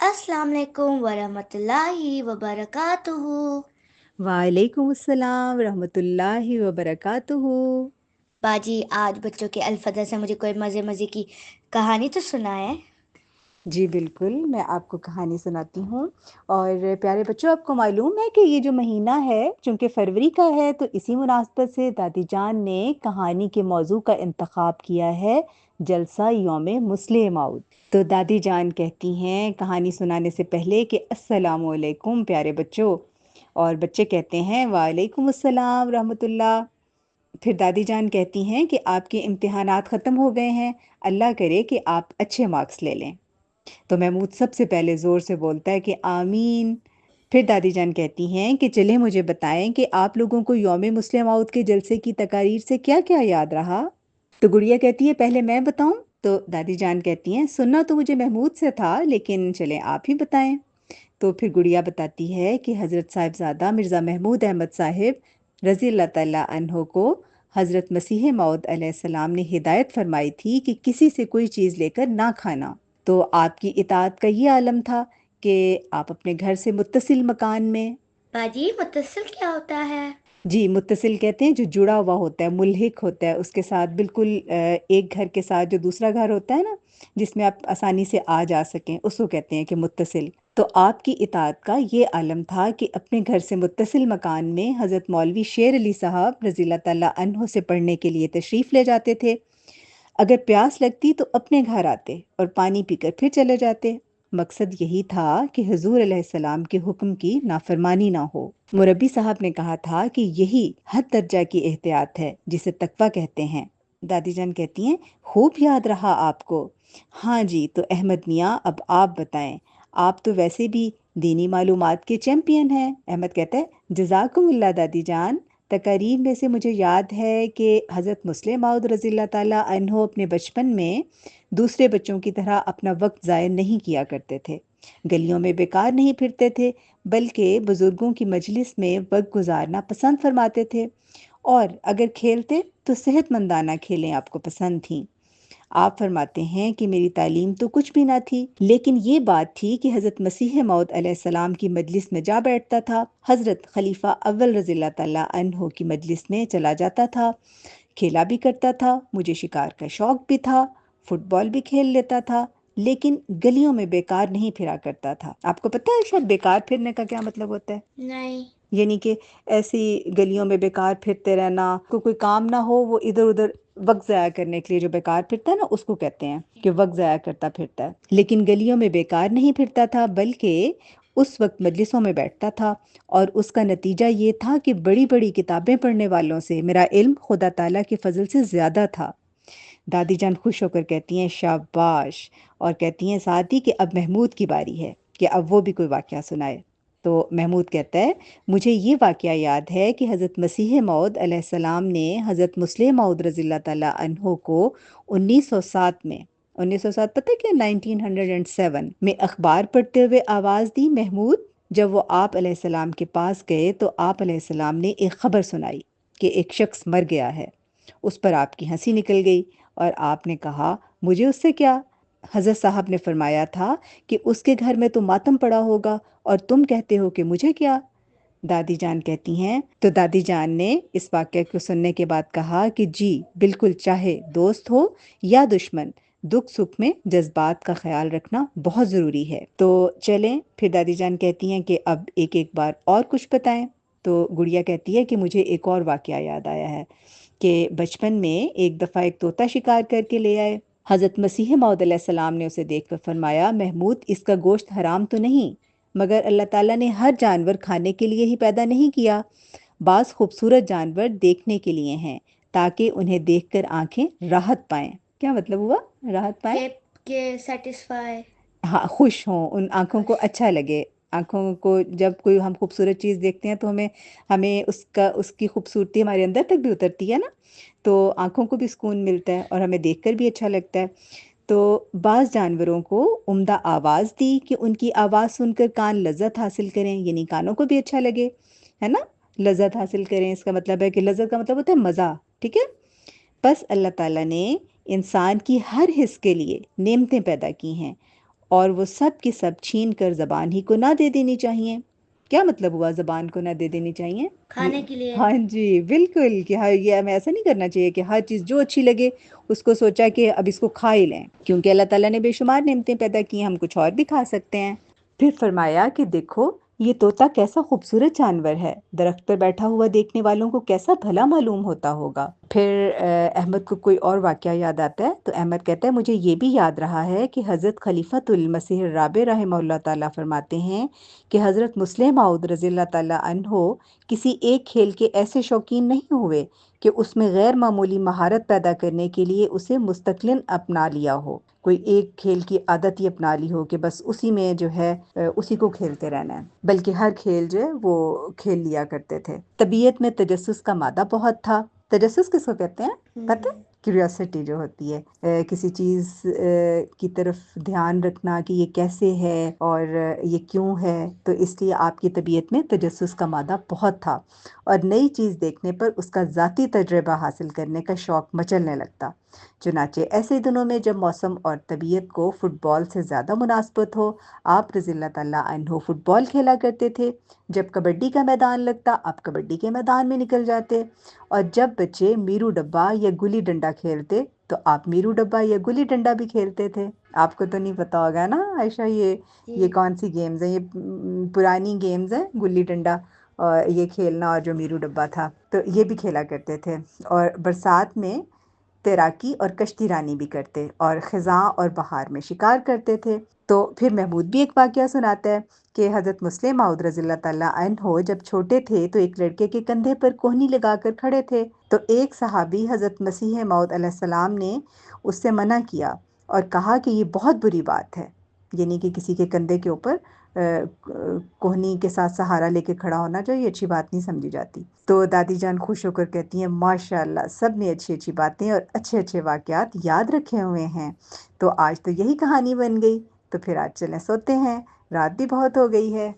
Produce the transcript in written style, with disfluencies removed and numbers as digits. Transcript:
अस्सलाम वालेकुम वरहमतुल्लाहि वबरकातुहू। वालेकुम अस्सलाम रहमतुल्लाहि व बरकातुहू। बाजी, आज बच्चों के अल्फाजा से मुझे कोई मज़े मज़े की कहानी तो सुनाए। जी बिल्कुल, मैं आपको कहानी सुनाती हूँ। और प्यारे बच्चों, आपको मालूम है कि ये जो महीना है चूँकि फरवरी का है, तो इसी मुनासबत से दादी जान ने कहानी के मौजू का इंतखाब किया है, जलसा यौम मुस्लिम मौद। तो दादी जान कहती हैं कहानी सुनाने से पहले कि अस्सलामु अलैकुम प्यारे बच्चों, और बच्चे कहते हैं वालेकुम अस्सलाम रहमतुल्लाह। फिर दादी जान कहती हैं कि आपके इम्तिहानात ख़त्म हो गए हैं, अल्लाह करे कि आप अच्छे मार्क्स ले लें। तो महमूद सबसे पहले ज़ोर से बोलता है कि आमीन। फिर दादी जान कहती हैं कि चले मुझे बताएं कि आप लोगों को यौम मुस्लिम मौद के जलसे की तकारीर से क्या क्या याद रहा। तो गुड़िया कहती है पहले मैं बताऊं। तो दादी जान कहती हैं सुनना तो मुझे महमूद से था, लेकिन चले आप ही बताएं। तो फिर गुड़िया बताती है कि हज़रत साहिबजादा मिर्ज़ा महमूद अहमद साहिब रज़ी अल्लाह ताला अन्हो को हज़रत मसीह मौद अलैहिस्सलाम ने हिदायत फरमाई थी कि किसी से कोई चीज़ लेकर ना खाना। तो आपकी इताअत का ये आलम था कि आप अपने घर से मुत्तसिल मकान में। बाजी, मुत्तसिल क्या होता है? जी, मुत्तसिल कहते हैं जो जुड़ा हुआ होता है, मुल्हिक होता है उसके साथ, बिल्कुल एक घर के साथ जो दूसरा घर होता है ना, जिसमें आप आसानी से आ जा सकें, उसको कहते हैं कि मुत्तसिल। तो आपकी इताअत का ये आलम था कि अपने घर से मुत्तसिल मकान में हज़रत मौलवी शेर अली साहब रज़ी अल्लाह ताला अन्हो से पढ़ने के लिए तशरीफ़ ले जाते थे। अगर प्यास लगती तो अपने घर आते और पानी पीकर फिर चले जाते। मकसद यही था कि हुजूर अलैहिस्सलाम के हुक्म की नाफरमानी ना हो। मुरब्बी साहब ने कहा था कि यही हद दर्जा की एहतियात है जिसे तकवा कहते हैं। दादी जान कहती हैं खूब याद रहा आपको। हाँ जी, तो अहमद मियाँ अब आप बताएं, आप तो वैसे भी दीनी मालूमात के चैंपियन हैं। अहमद कहता है जज़ाकुमुल्लाह दादी जान। तकारीर में से मुझे याद है कि हज़रत मुस्लिम मौद रज़ी अल्लाह ताला अन्हो अपने बचपन में दूसरे बच्चों की तरह अपना वक्त ज़ाय नहीं किया करते थे, गलियों में बेकार नहीं फिरते थे, बल्कि बुज़ुर्गों की मजलिस में वक्त गुजारना पसंद फरमाते थे। और अगर खेलते तो सेहतमंदाना खेलें आपको पसंद थीं। आप फरमाते हैं कि मेरी तालीम तो कुछ भी ना थी, लेकिन ये बात थी कि हज़रत मसीह मौद अलैहिस्सलाम की मजलिस में जा बैठता था, हज़रत खलीफा अव्वल रज़ी अल्लाह ताला अन्हो की मजलिस में चला जाता था, खेला भी करता था, मुझे शिकार का शौक भी था, फुटबॉल भी खेल लेता था, लेकिन गलियों में बेकार नहीं फिरा करता था। आपको पता है शायद बेकार फिरने का क्या मतलब होता है? नहीं। यानी कि ऐसी गलियों में बेकार फिरते रहना, कोई काम ना हो, वो इधर उधर वक्त ज़ाया करने के लिए जो बेकार फिरता है ना, उसको कहते हैं कि वक्त ज़ाया करता फिरता है। लेकिन गलियों में बेकार नहीं फिरता था, बल्कि उस वक्त मजलिसों में बैठता था, और उसका नतीजा ये था कि बड़ी बड़ी किताबें पढ़ने वालों से मेरा इल्म खुदा ताला के फजल से ज़्यादा था। दादी जान खुश होकर कहती हैं शाबाश, और कहती हैं साथ ही कि अब महमूद की बारी है कि अब वो भी कोई वाक़या सुनाए। तो महमूद कहता है मुझे ये वाक़या याद है कि हज़रत मसीह मौद अलैहिस्सलाम ने हज़रत मुस्लिम मौद रज़ी अल्लाह ताला अन्हो को 1907 में, 1907 पता है क्या, 1907 में अखबार पढ़ते हुए आवाज़ दी महमूद। जब वो आप अलैहिस्सलाम के पास गए तो आप अलैहिस्सलाम ने एक ख़बर सुनाई कि एक शख्स मर गया है। उस पर आपकी हंसी निकल गई और आपने कहा मुझे उससे क्या। हज़रत साहब ने फरमाया था कि उसके घर में तो मातम पड़ा होगा और तुम कहते हो कि मुझे क्या। दादी जान कहती हैं तो दादी जान ने इस वाक़ये को सुनने के बाद कहा कि जी बिल्कुल, चाहे दोस्त हो या दुश्मन, दुख सुख में जज्बात का ख्याल रखना बहुत ज़रूरी है। तो चलें, फिर दादी जान कहती हैं कि अब एक एक बार और कुछ बताएं। तो गुड़िया कहती है कि मुझे एक और वाक़या याद आया है कि बचपन में एक दफ़ा एक तोता शिकार करके ले आए। हज़रत मसीह मौद अलैहिस्सलाम ने उसे देखकर फरमाया महमूद, इसका गोश्त हराम तो नहीं, मगर अल्लाह ताला ने हर जानवर खाने के लिए ही पैदा नहीं किया। बाज़ खूबसूरत जानवर देखने के लिए हैं, ताकि उन्हें देखकर आंखें राहत पाएं। क्या मतलब हुआ, राहत पाएं? के सेटिस्फाई। हाँ, खुश हों, उन आँखों को खुश। अच्छा लगे। आँखों को जब कोई हम खूबसूरत चीज़ देखते हैं तो हमें हमें उसका उसकी खूबसूरती हमारे अंदर तक भी उतरती है ना, तो आँखों को भी सुकून मिलता है और हमें देखकर भी अच्छा लगता है। तो बाज़ जानवरों को उम्दा आवाज़ दी कि उनकी आवाज़ सुनकर कान लज़्ज़त हासिल करें, यानी कानों को भी अच्छा लगे, है ना? लज़्ज़त हासिल करें, इसका मतलब है कि लज़्ज़त का मतलब होता है मज़ा, ठीक है? बस अल्लाह ताला ने इंसान की हर हिस्स के लिए नेमतें पैदा की हैं, اور وہ سب کی سب چھین کر زبان ہی کو نہ دے دینی چاہیے۔ کیا مطلب ہوا زبان کو نہ دے دینی چاہیے؟ کھانے کے لیے۔ ہاں جی بالکل، کہ یہ ہمیں ایسا نہیں کرنا چاہیے کہ ہر چیز جو اچھی لگے اس کو سوچا کہ اب اس کو کھا ہی لیں، کیونکہ اللہ تعالیٰ نے بے شمار نعمتیں پیدا کی ہیں، ہم کچھ اور بھی کھا سکتے ہیں۔ پھر فرمایا کہ دیکھو یہ طوطا کیسا خوبصورت جانور ہے، درخت پر بیٹھا ہوا دیکھنے والوں کو کیسا بھلا معلوم ہوتا ہوگا۔ پھر احمد کو کوئی اور واقعہ یاد آتا ہے تو احمد کہتا ہے مجھے یہ بھی یاد رہا ہے کہ حضرت خلیفۃ المسیح الرابع رحمہ اللہ تعالیٰ فرماتے ہیں کہ حضرت مسلم موعود رضی اللہ تعالیٰ عنہ کسی ایک کھیل کے ایسے شوقین نہیں ہوئے کہ اس میں غیر معمولی مہارت پیدا کرنے کے لیے اسے مستقلاً اپنا لیا ہو، کوئی ایک کھیل کی عادت ہی اپنا لی ہو کہ بس اسی میں جو ہے اسی کو کھیلتے رہنا ہے، بلکہ ہر کھیل جو ہے وہ کھیل لیا کرتے تھے۔ طبیعت میں تجسس کا مادہ بہت تھا۔ تجسس کس کو کہتے ہیں پتہ ہے؟ کیوریوسٹی جو ہوتی ہے، کسی چیز کی طرف دھیان رکھنا کہ یہ کیسے ہے اور یہ کیوں ہے، تو اس لیے آپ کی طبیعت میں تجسس کا مادہ بہت تھا اور نئی چیز دیکھنے پر اس کا ذاتی تجربہ حاصل کرنے کا شوق مچلنے لگتا۔ چنانچہ ایسے دنوں میں جب موسم اور طبیعت کو فٹ بال سے زیادہ مناسبت ہو، آپ رضی اللہ تعالیٰ عنہ فٹ بال کھیلا کرتے تھے، جب کبڈی کا میدان لگتا آپ کبڈی کے میدان میں نکل جاتے، اور جب بچے میرو ڈبہ یا گلی ڈنڈا کھیلتے تو آپ میرو ڈبہ یا گلی ڈنڈا بھی کھیلتے تھے۔ آپ کو تو نہیں پتا ہوگا نا عائشہ، یہ کون سی گیمز ہیں، یہ پرانی گیمز ہیں، گلی ڈنڈا اور یہ کھیلنا اور جو میرو ڈبہ تھا، تو یہ بھی کھیلا کرتے تھے۔ اور برسات میں تیراکی اور کشتی رانی بھی کرتے، اور خزاں اور بہار میں شکار کرتے تھے۔ تو پھر محمود بھی ایک واقعہ سناتا ہے کہ حضرت مسلم موعود رضی اللہ تعالیٰ عنہ جب چھوٹے تھے تو ایک لڑکے کے کندھے پر کوہنی لگا کر کھڑے تھے، تو ایک صحابی حضرت مسیح موعود علیہ السلام نے اس سے منع کیا اور کہا کہ یہ بہت بری بات ہے، یعنی کہ کسی کے کندھے کے اوپر کوہنی کے ساتھ سہارا لے کے کھڑا ہونا جو یہ اچھی بات نہیں سمجھی جاتی۔ تو دادی جان خوش ہو کر کہتی ہیں ماشاءاللہ سب نے اچھی اچھی باتیں اور اچھے اچھے واقعات یاد رکھے ہوئے ہیں، تو آج تو یہی کہانی بن گئی، تو پھر آج چلیں سوتے ہیں، رات بھی بہت ہو گئی ہے۔